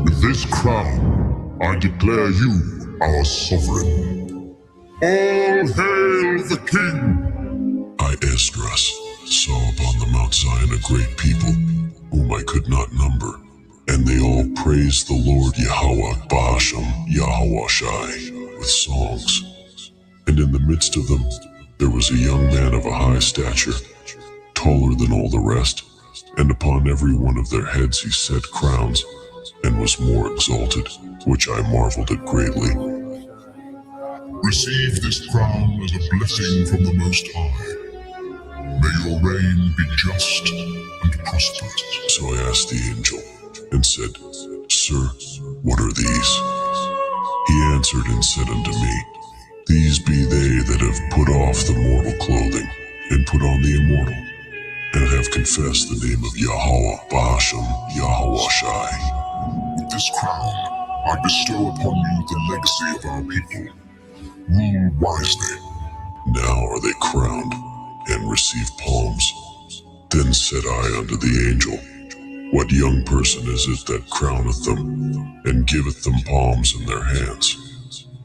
With this crown, I declare you our sovereign. All hail the king! I, Esdras, saw upon the Mount Zion a great people, whom I could not number, and they all praised the Lord Yahweh, Bahashem, Yahweh Shai, with songs. And in the midst of them, there was a young man of a high stature, taller than all the rest, and upon every one of their heads he set crowns, and was more exalted, which I marveled at greatly. Receive this crown as a blessing from the Most High. May your reign be just and prosperous. So I asked the angel, and said, Sir, what are these? He answered and said unto me, These be they that have put off the mortal clothing, and put on the immortal, and have confessed the name of Yahweh, Bahashem, Yahweh Shai. With this crown, I bestow upon you the legacy of our people. Rule wisely. Now are they crowned, and receive palms. Then said I unto the angel, What young person is it that crowneth them, and giveth them palms in their hands?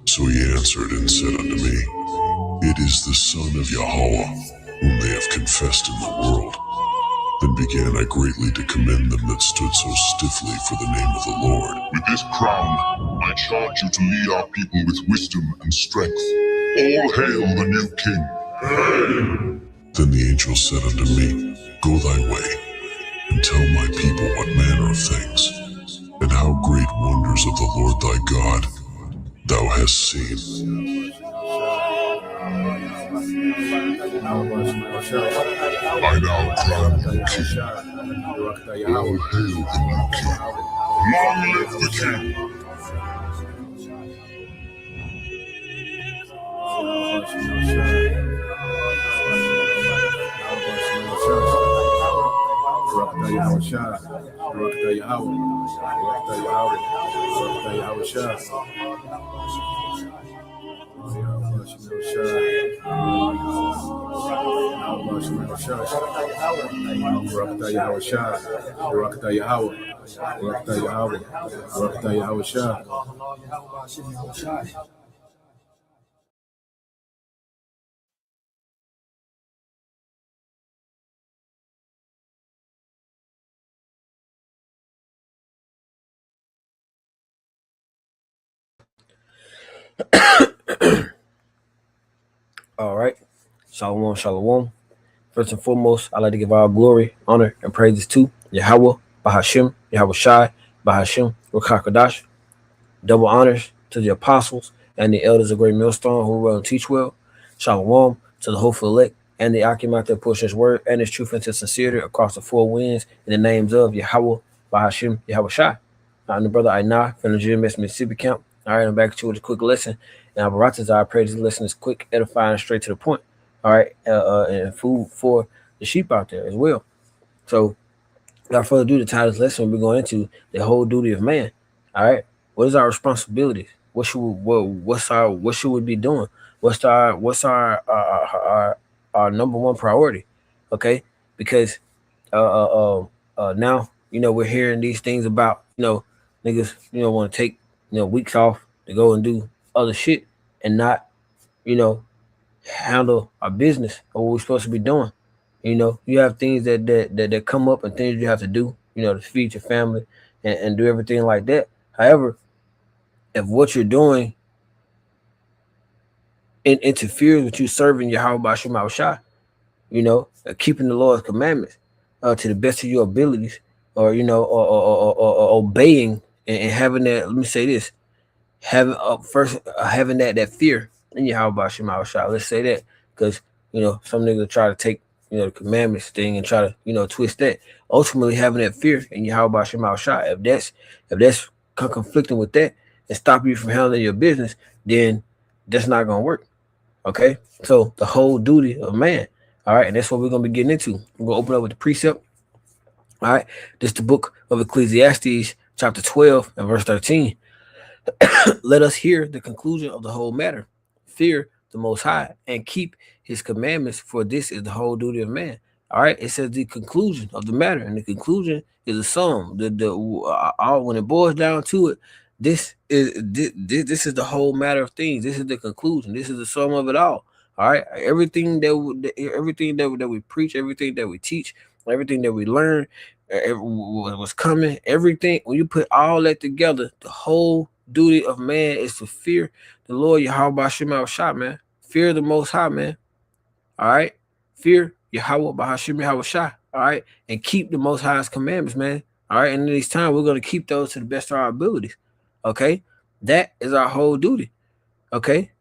So he answered and said unto me, It is the Son of Yahweh, whom they have confessed in the world. Then began I greatly to commend them that stood so stiffly for the name of the Lord. With this crown, I charge you to lead our people with wisdom and strength. All hail the new king. Hail! Then the angel said unto me, Go thy way, and tell my people what manner of things, and how great wonders of the Lord thy God thou hast seen. I now crown you king. All hail the new king. Long live the king! All right. Shalom, shalom. First and foremost, I'd like to give all glory, honor, and praises to Yahweh, Bahashem, Yahweh Shai, Bahashem, Rakakadash. Double honors to the apostles and the elders of Great Millstone who will teach well. Shalom to the hopeful elect and the Achamat that push his word and his truth into sincerity across the four winds in the names of Yahweh, Bahashem, Yahweh Shai. I'm the brother Ainah from the GMS Mississippi camp. All right, I'm back to you with a quick lesson. And I pray this lesson is quick, edifying, straight to the point. All right, and food for the sheep out there as well. So, without further ado, the title of this lesson we're going into the whole duty of man. All right, what is our responsibilities? What should we be doing? What's our number one priority? Okay, because now we're hearing these things about niggas want to take weeks off to go and do other shit and not handle our business or what we're supposed to be doing. You have things that come up and things you have to do, to feed your family and do everything like that. However, if what you're doing interferes with you serving Yahweh Bashim Shai, keeping the Lord's commandments to the best of your abilities, or obeying and having that. Let me say this: having that fear in Yahweh Bashim Shai. Let's say that, because some niggas try to take the commandments thing and try to twist that. Ultimately, having that fear in Yahweh Bashim Shai, if that's conflicting with that and stop you from handling your business, then that's not gonna work. Okay, so the whole duty of man. All right, and that's what we're gonna be getting into. We're gonna open up with the precept. All right, this is the book of Ecclesiastes, chapter 12 and verse 13. Let us hear the conclusion of the whole matter. Fear the Most High and keep his commandments, for this is the whole duty of man. All right, it says the conclusion of the matter, and the conclusion is a sum. When it boils down to it, this is the whole matter of things. This is the conclusion. This is the sum of it all. All right, everything that we preach, everything that we teach, everything that we learn, what's coming, everything. When you put all that together, the whole duty of man is to fear the Lord Yahweh Shema Shah, man. Fear the Most High, man. All right, fear Yahweh Bahashim Yahweh Shah. All right, and keep the Most High's commandments, man. All right, and in this time we're gonna keep those to the best of our abilities. Okay, that is our whole duty. Okay,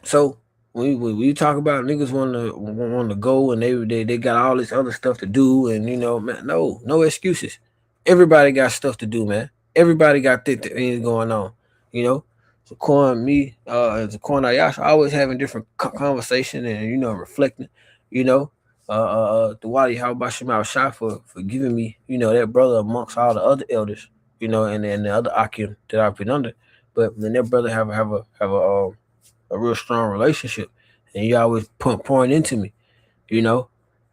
so when we talk about niggas want to go and they got all this other stuff to do, and man, no excuses. Everybody got stuff to do, man. Everybody got things going on, So me, as a Quan Ayash, always having different conversation and reflecting, the Wadi Hawbashim Shah for giving me, that brother amongst all the other elders, and the other Akim that I've been under. But then that brother have a real strong relationship, and you always pouring into me,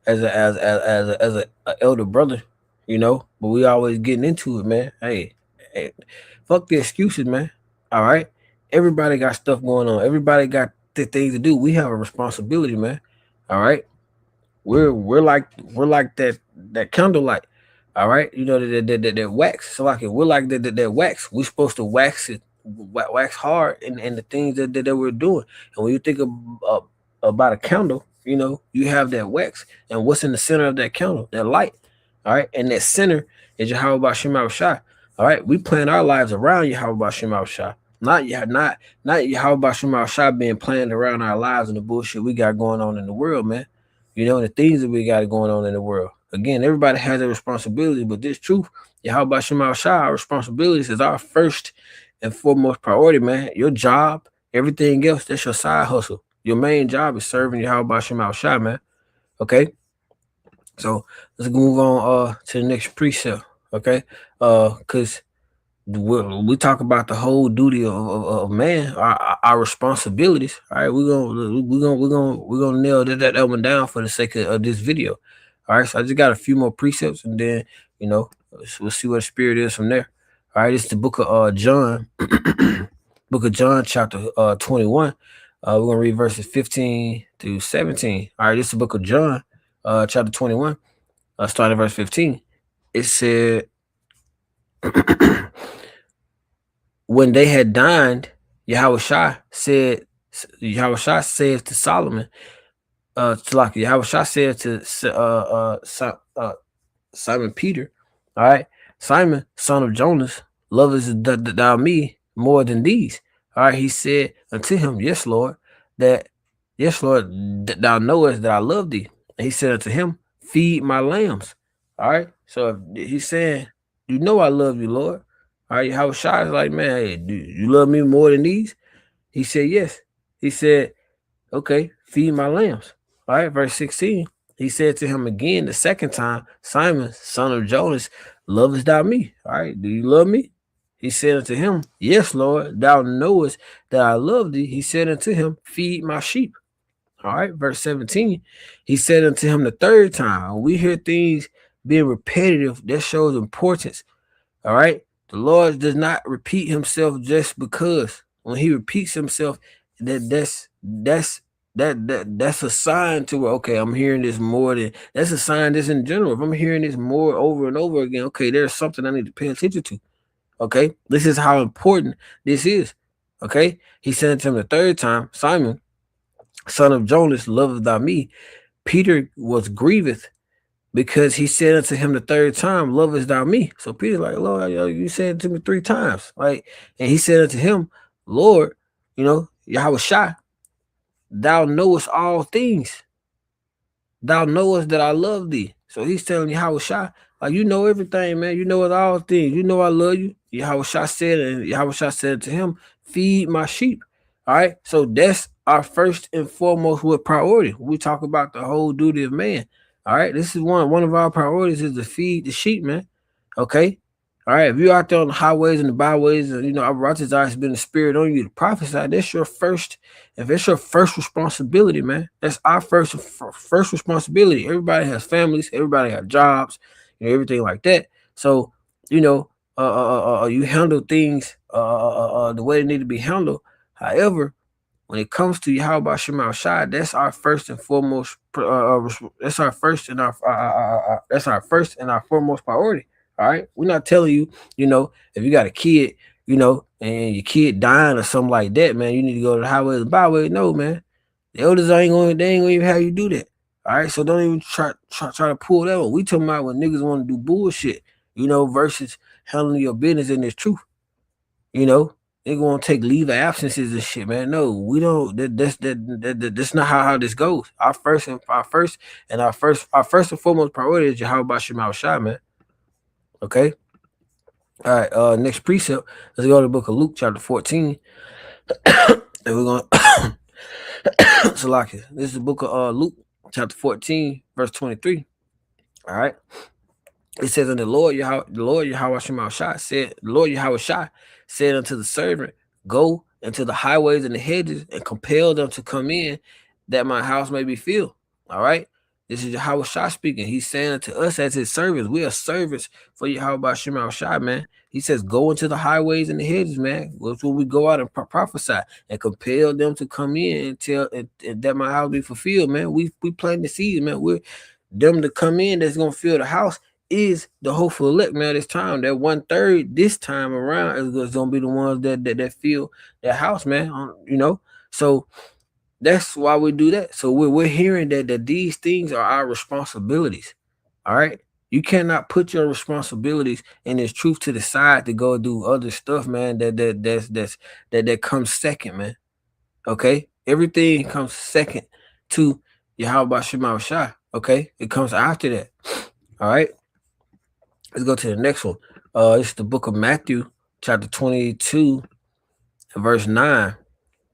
as a elder brother, But we always getting into it, man. Hey, fuck the excuses, man. All right, everybody got stuff going on. Everybody got things to do. We have a responsibility, man. All right, we're like that candlelight. All right, that wax. So like we're like that wax. We're supposed to wax it. Wax hard in the things that we're doing. And when you think about a candle, you have that wax, and what's in the center of that candle? That light. All right, and that center is Yahweh Bashim Shah. All right, we plan our lives around Yahweh Bashim Shah, not Yahweh Bashim Shah being planned around our lives and the bullshit we got going on in the world, man. The things that we got going on in the world. Again, everybody has a responsibility, but this truth, Yahweh Bashim Shah, our responsibilities is our first and foremost priority, man. Your job, everything else, that's your side hustle. Your main job is serving Yahweh Bashim Shah, man. Okay, so let's move on to the next precept. Okay, because we talk about the whole duty of man, our responsibilities. All right, we're gonna nail that one down for the sake of this video. All right, so I just got a few more precepts, and then we'll see what the spirit is from there. All right, it's the book of John, book of John, chapter 21. We're gonna read verses 15 through 17. All right, this is the book of John, chapter 21, starting at verse 15. It said, when they had dined, Yahweh Shah said to Solomon, Yahweh Shah said to Simon Peter, all right, Simon, son of Jonas, lovest thou me more than these? All right, he said unto him, Yes, Lord, that thou knowest that I love thee. And he said unto him, Feed my lambs. All right, so he's saying, I love you, Lord. All right, Yahweh Shah is like, man, hey, do you love me more than these? He said, yes. He said, okay, feed my lambs. All right, verse 16. He said to him again the second time, Simon, son of Jonas, lovest thou me? All right, do you love me? He said unto him, Yes, Lord, thou knowest that I love thee. He said unto him, Feed my sheep. All right, verse 17. He said unto him the third time. When we hear things being repetitive, that shows importance. All right, the Lord does not repeat himself just because. When he repeats himself, that's a sign to where, okay, I'm hearing this more than, that's a sign this in general. If I'm hearing this more over and over again, okay, there's something I need to pay attention to. Okay, this is how important this is. Okay, he said to him the third time, Simon, son of Jonas, lovest thou me? Peter was grieved because he said unto him the third time, lovest thou me? So Peter like, Lord, you said it to me 3 times. Right? And he said unto him, Lord, Yahweh Shah, thou knowest all things. Thou knowest that I love thee. So he's telling Yahweh Shah, like, you know everything, man. You know all things. You know I love you. Yahweh Shah said, and Yahweh Shah said to him, feed my sheep. All right. So that's our first and foremost with priority. We talk about the whole duty of man. All right. This is one of our priorities is to feed the sheep, man. Okay. All right, if you're out there on the highways and the byways, and our righteous has been the spirit on you to prophesy, that's your first. If it's your first responsibility, man, that's our first responsibility. Everybody has families, everybody has jobs, everything like that. So, you handle things the way they need to be handled. However, when it comes to Yahweh Shema Shai, that's our first and foremost. That's our first and that's our first and our foremost priority. All right, we're not telling you, if you got a kid, and your kid dying or something like that, man, you need to go to the highway and byway. No, man, the elders ain't going. They ain't going to even have you do that. All right, so don't even try to pull that one. We talking about when niggas want to do bullshit, versus handling your business in this truth. They gonna take leave of absences and shit, man. No, we don't. That's not how this goes. Our first and foremost priority is Yahweh Shema Shai, man. Okay. All right. Next precept. Let's go to the book of Luke, chapter 14, and we're gonna. Salaki. This is the book of Luke, chapter 14, verse 23. All right. It says, and the Lord Yahweh Shema Shai said, the Lord Yahweh Shai said unto the servant, go into the highways and the hedges and compel them to come in, that my house may be filled. All right. This is Yahweh Shai speaking. He's saying to us as his servants, we are servants for Yahweh Shema Shai, man. He says, go into the highways and the hedges, man. That's where we go out and prophesy and compel them to come in until that my house be fulfilled, man. We plant the seeds, man. We're them to come in that's gonna fill the house is the hopeful elect, man. This time, that 1/3 this time around is gonna be the ones that fill that house, man. So that's why we do that. So we're hearing that these things are our responsibilities. All right, you cannot put your responsibilities and this truth to the side to go do other stuff, man. That comes second, man. Okay, everything comes second to Yahweh Shema Shai. Okay, it comes after that. All right. Let's go to the next one. It's the book of Matthew, chapter 22, and verse 9. All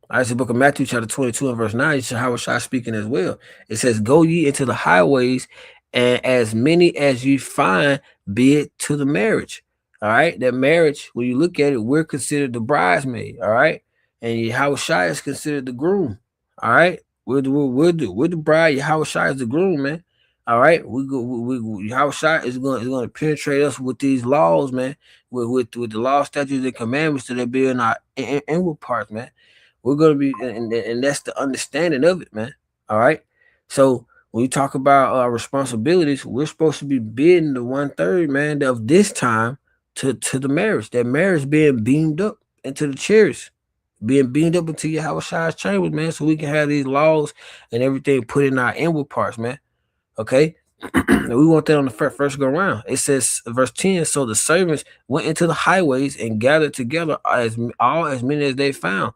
right, it's the book of Matthew, chapter 22, and verse 9. It's Yahweh Shai speaking as well. It says, go ye into the highways, and as many as you find, be it to the marriage. All right, that marriage, when you look at it, we're considered the bridesmaid. All right, and Yahweh Shai is considered the groom. All right, we're the bride. Yahweh Shai is the groom, man. All right, Yahweh Shai is going to penetrate us with these laws, man, with the law, statutes, and commandments that be in our inward parts, man. We're going to be, and that's the understanding of it, man. All right, so when you talk about our responsibilities, we're supposed to be bidding the 1/3, man, of this time to the marriage. That marriage being beamed up into the chairs, being beamed up into Yahweh Shai's chambers, man, so we can have these laws and everything put in our inward parts, man. Okay, we want that on the first go round. It says, verse 10, so the servants went into the highways and gathered together as many as they found,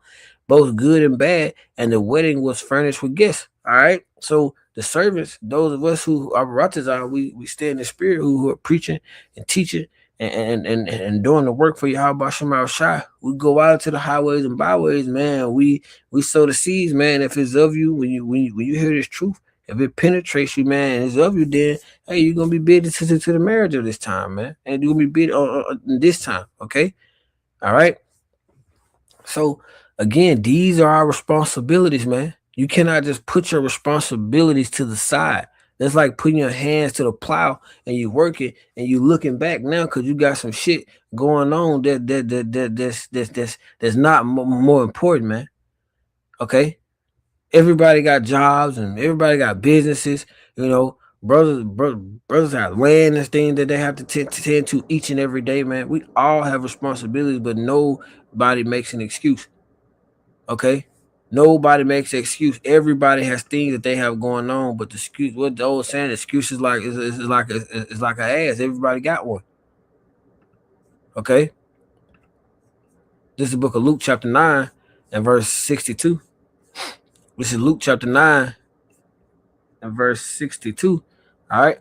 both good and bad, and the wedding was furnished with guests. All right, so the servants, those of us who are righteous, we stay in the spirit, who are preaching and teaching and doing the work for Yahweh Shema Shai. We go out to the highways and byways, man. We sow the seeds, man. If it's of you, when you hear this truth, if it penetrates you, man, and it's of you, then hey, you're gonna be bidding to the marriage of this time, man, and you're gonna be bidding on this time. Okay, all right. So again, these are our responsibilities, man. You cannot just put your responsibilities to the side. That's like putting your hands to the plow and you working and you looking back now because you got some shit going on that's not more important, man. Okay. Everybody got jobs and everybody got businesses, brothers have land and things that they have to tend to each and every day, man. We all have responsibilities, but nobody makes an excuse. Okay, nobody makes an excuse. Everybody has things that they have going on, but the excuse, what the old saying, excuse is like it's like an ass. Everybody got one. Okay, this is the book of Luke, chapter 9, and verse 62. This is Luke chapter 9 and verse 62. All right.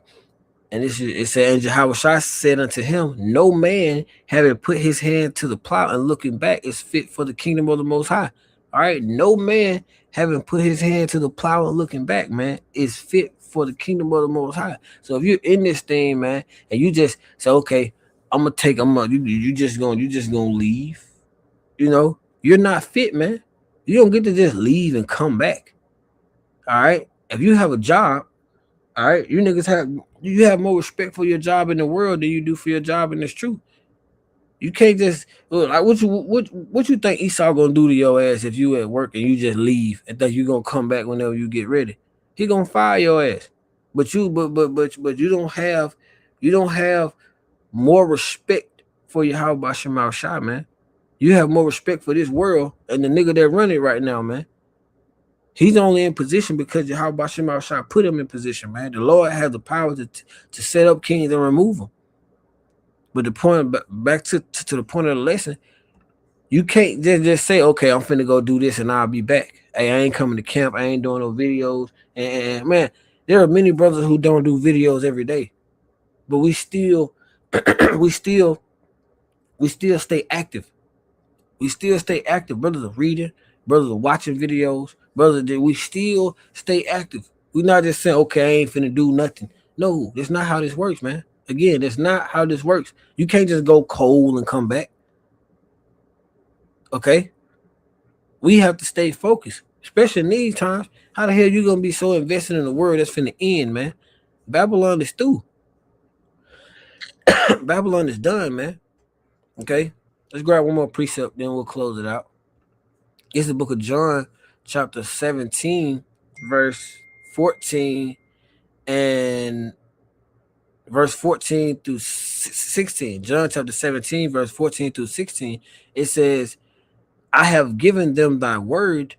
And it said, and Yahweh Shai said unto him, no man having put his hand to the plow and looking back is fit for the kingdom of the Most High. All right. No man having put his hand to the plow and looking back, man, is fit for the kingdom of the Most High. So if you're in this thing, man, and you just say, okay, you just gonna leave. You know, you're not fit, man. You don't get to just leave and come back. All right. If you have a job, all right, you have more respect for your job in the world than you do for your job in this truth. You can't just look, like what you think Esau gonna do to your ass if you at work and you just leave and think you gonna come back whenever you get ready. He gonna fire your ass. But you don't have more respect for your Yahweh Bashim Shah, man. You have more respect for this world and the nigga that run it right now, man. He's only in position because Yahweh Bashim Shah put him in position, man. The Lord has the power to set up kings and remove them. But the point back to the point of the lesson, you can't just say, okay, I'm finna go do this and I'll be back. Hey, I ain't coming to camp. I ain't doing no videos. And man, there are many brothers who don't do videos every day, but we still stay active. We still stay active. Brothers are reading, brothers are watching videos, brothers that we still stay active. We not just saying, okay, I ain't finna do nothing. No, that's not how this works, man. Again, that's not how this works. You can't just go cold and come back. Okay? We have to stay focused, especially in these times. How the hell you gonna be so invested in the world that's finna end, man? Babylon is through. Babylon is done, man. Okay? Let's grab one more precept, then we'll close it out. It's the book of John, chapter 17, verse 14 and verse 14 through 16. John chapter 17, verse 14 through 16. It says, I have given them thy word,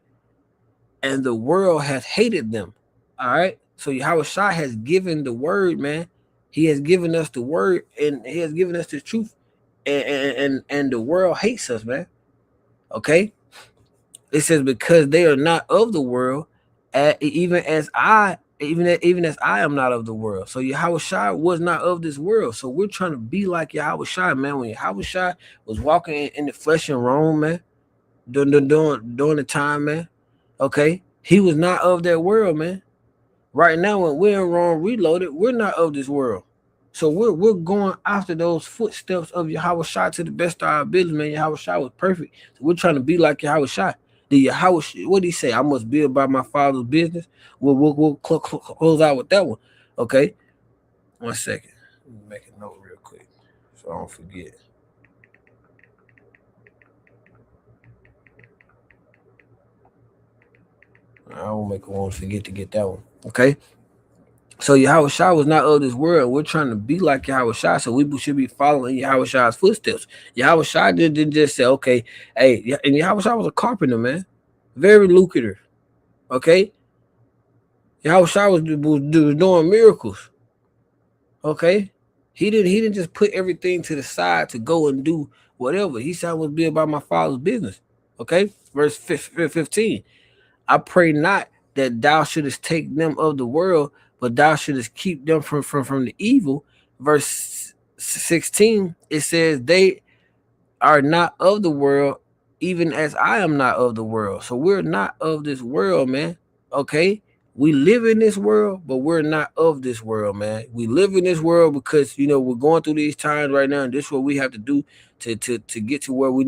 and the world hath hated them. All right. So Yahweh Shai has given the word, man. He has given us the word, and he has given us the truth. And the world hates us, man. Okay. It says, because they are not of the world, even as I am not of the world. So Yahweh Shai was not of this world. So we're trying to be like Yahweh Shai, man. When Yahweh Shai was walking in the flesh in Rome, man, during the time, man, okay, he was not of that world, man. Right now, when we're in Rome Reloaded, we're not of this world. So we're going after those footsteps of Yahweh Shai to the best of our ability, man. Yahweh Shai was perfect. So we're trying to be like Yahweh Shai. What did he say? I must be about my father's business. We'll close out with that one. Okay. 1 second. Let me make a note real quick so I don't forget. I won't forget to get that one. Okay. So Yahweh Shai was not of this world. We're trying to be like Yahweh Shai, so we should be following Yahweh Shai's footsteps. Yahweh Shai didn't just say, okay, hey, and Yahweh Shai was a carpenter, man. Very lucrative. Okay. Yahweh Shai was doing miracles. Okay. He didn't just put everything to the side to go and do whatever. He said I was be about my father's business. Okay. Verse 15. I pray not that thou shouldest take them of the world, but thou shouldest keep them from the evil. Verse 16, it says, they are not of the world, even as I am not of the world. So we're not of this world, man. Okay. We live in this world, but we're not of this world, man. We live in this world because, we're going through these times right now, and this is what we have to do to get to where we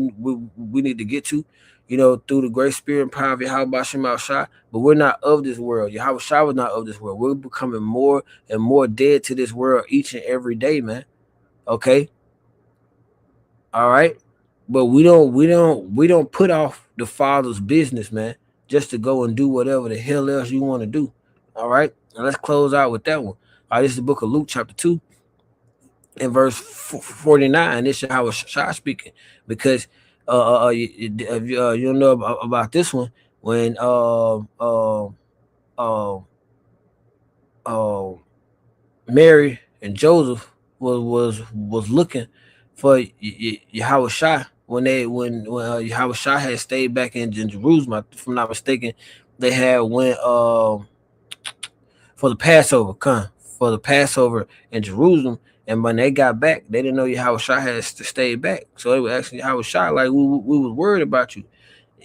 need to get to, through the great spirit and power of Yahweh Bashim Shai. But we're not of this world. Yahweh Shai was not of this world. We're becoming more and more dead to this world each and every day, man. Okay. All right. But we don't put off the Father's business, man, just to go and do whatever the hell else you want to do. All right. Now let's close out with that one. All right, this is the book of Luke, chapter 2, and verse 49. This is Yahweh Shai speaking, because you know about this one when Mary and Joseph was looking for Yahweh Shai when Yahweh Shai had stayed back in Jerusalem. If I'm not mistaken, they had went for the Passover in Jerusalem. And when they got back, they didn't know Yahweh Shai had to stay back. So they were asking Yahweh Shai, like, we was worried about you.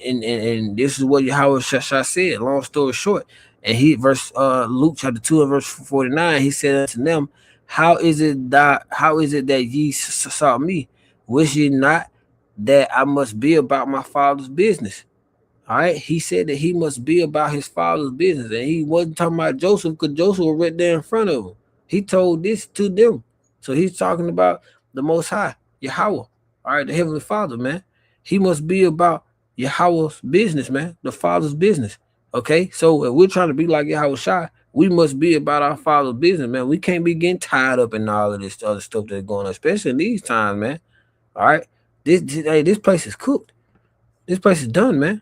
And this is what Yahweh Shai said, long story short. And Luke chapter 2 and verse 49, he said unto them, How is it that ye sought me? Wish ye not that I must be about my father's business? All right. He said that he must be about his father's business. And he wasn't talking about Joseph because Joseph was right there in front of him. He told this to them. So he's talking about the Most High, Yahweh. All right. The Heavenly Father, man. He must be about Yahweh's business, man. The Father's business. Okay. So if we're trying to be like Yahweh Shai, we must be about our Father's business, man. We can't be getting tied up in all of this other stuff that's going on, especially in these times, man. All right. This place is cooked. This place is done, man.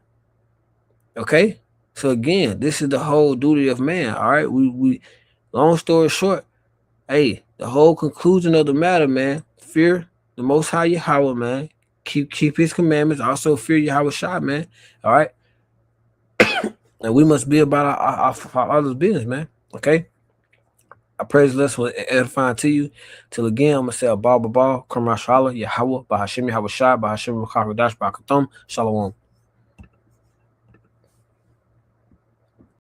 Okay. So again, this is the whole duty of man. All right. We long story short, hey, the whole conclusion of the matter, man, fear the Most High Yahweh, man. Keep his commandments. Also fear Yahweh Shai, man. All right. And we must be about our other's business, man. Okay. I pray this lesson was edifying to you. Till again, I'm gonna say a ball, Karam Shalom, Yahweh, Bahashim Yahweh Shai, Bahashim Rakar Dash, Bakathum, Shalom.